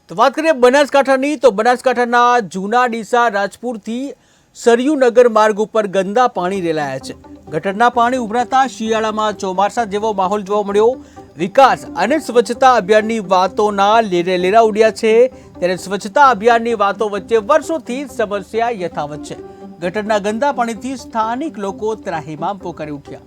તો વાત કરીએ બનાસકાંઠાની તો બનાસકાંઠાના જૂના ડીસા રાજપુરથી સરયુનગર માર્ગ ઉપર ગંદા પાણી રેલાયા છે। ગટરના પાણી ઉભરાતા શિયાળામાં ચોમાસા જેવો માહોલ જોવા મળ્યો। વિકાસ અને સ્વચ્છતા અભિયાનની વાતોના લેરા ઉડ્યા છે, ત્યારે સ્વચ્છતા અભિયાનની વાતો વચ્ચે વર્ષોથી સમસ્યા યથાવત છે। ગટરના ગંદા પાણીથી સ્થાનિક લોકો ત્રાહિમામ પોકારી ઉઠ્યા।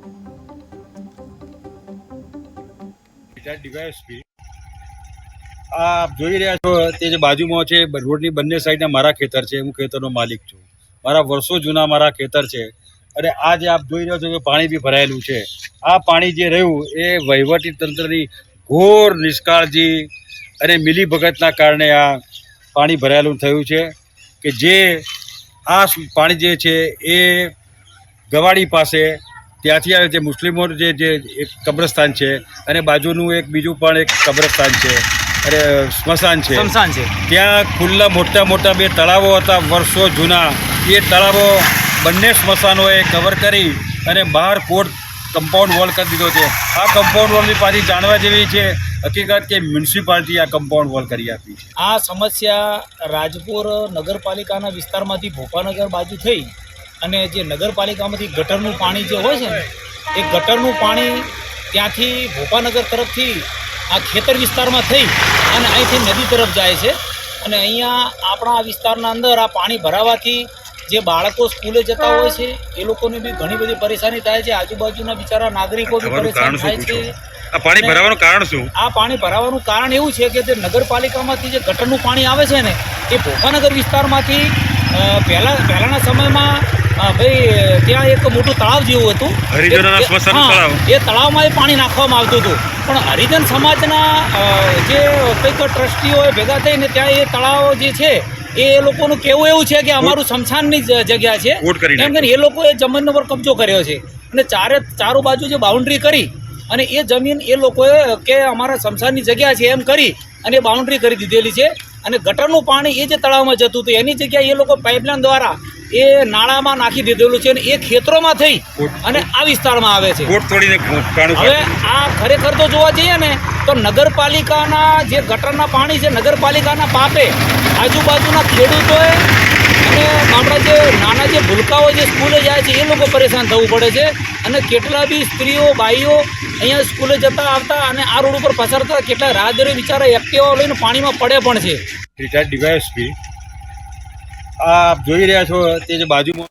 आप જોઈ રહ્યા છો તે જે બાજુમાં છે રોડની બંને સાઈડના મારા ખેતર છે। હું ખેતરનો માલિક છું। મારા વર્ષો જૂના મારા ખેતર છે અને આ જે આપ જોઈ રહ્યા છો કે પાણી બી ભરાયેલું છે। આ પાણી જે રહ્યું એ વહીવટી તંત્રની ઘોર નિષ્કાળજી અને મિલીભગતના કારણે આ પાણી ભરાયેલું થયું છે કે જે આ પાણી જે છે એ ગવાડી પાસે ત્યાંથી આવે છે। મુસ્લિમોનું જે એક કબ્રસ્તાન છે અને બાજુનું એક બીજું પણ એક કબ્રસ્તાન છે અરે સ્મશાન છે ત્યાં ખુલ્લા મોટા મોટા બે તળાવો હતા વર્ષો જૂના। એ તળાવો બંને સ્મશાનોએ કવર કરી અને બહાર કોર્ટ કમ્પાઉન્ડ વોલ કરી દીધો છે। આ કમ્પાઉન્ડ વોલની પાછી જાણવા જેવી છે હકીકત કે મ્યુનિસિપાલિટી આ કમ્પાઉન્ડ વોલ કરી આપી છે। આ સમસ્યા રાજપુર નગરપાલિકાના વિસ્તારમાંથી ભોપાનગર બાજુ થઈ અને જે નગરપાલિકામાંથી ગટરનું પાણી જે હોય છે ને એ ગટરનું પાણી ત્યાંથી ભોપાનગર તરફથી આ ખેતર વિસ્તારમાં થઈ અને અહીંથી નદી તરફ જાય છે। અને અહીંયા આપણા વિસ્તારના અંદર આ પાણી ભરાવાથી જે બાળકો સ્કૂલે જતા હોય છે એ લોકોને બી ઘણી બધી પરેશાની થાય છે। આજુબાજુના બિચારા નાગરિકો બી પરેશાન થાય છે। આ પાણી ભરાવાનું કારણ શું? આ પાણી ભરાવાનું કારણ એવું છે કે જે નગરપાલિકામાંથી જે ગટરનું પાણી આવે છે ને એ ભોપાનગર વિસ્તારમાંથી પહેલાના સમયમાં ભાઈ ત્યાં એક મોટું તળાવ જેવું હતું, એ તળાવમાં એ પાણી નાખવામાં આવતું હતું। પણ હરિજન સમાજના જે કંઈક ટ્રસ્ટીઓ ભેગા થઈને ત્યાં એ તળાવ જે છે એ લોકોનું કહેવું એવું છે કે અમારું સ્મશાનની જગ્યા છે, કેમ કે એ લોકોએ જમીન પર કબજો કર્યો છે અને ચારો બાજુ જે બાઉન્ડ્રી કરી અને એ જમીન એ લોકોએ કે અમારા સ્મશાનની જગ્યા છે એમ કરી અને બાઉન્ડ્રી કરી દીધેલી છે। અને ગટરનું પાણી એ જે તળાવમાં જતું હતું એની જગ્યાએ એ લોકો પાઇપલાઇન દ્વારા એ નાળામાં નાખી દીધેલું છે અને એ ખેતરોમાં થઈ અને આ વિસ્તારમાં આવે છે। હવે આ ખરેખર તો જોવા જઈએ ને તો નગરપાલિકાના જે ગટરના પાણી છે નગરપાલિકાના પાપે આજુબાજુના ખેડૂતોએ અને આપણા જે નાના જે ભૂલકાઓ જે સ્કૂલે જાય છે એ લોકો પરેશાન થવું પડે છે। અને કેટલા બી સ્ત્રીઓ બાઈઓ અહીંયા સ્કૂલે જતા આવતા અને આ રોડ ઉપર પસાર થતા કેટલા રાહદારીઓ બિચારા એક્ટિવા લઈને પાણીમાં પડે પણ છે। આપ જોઈ રહ્યા છો તે જે બાજુમાં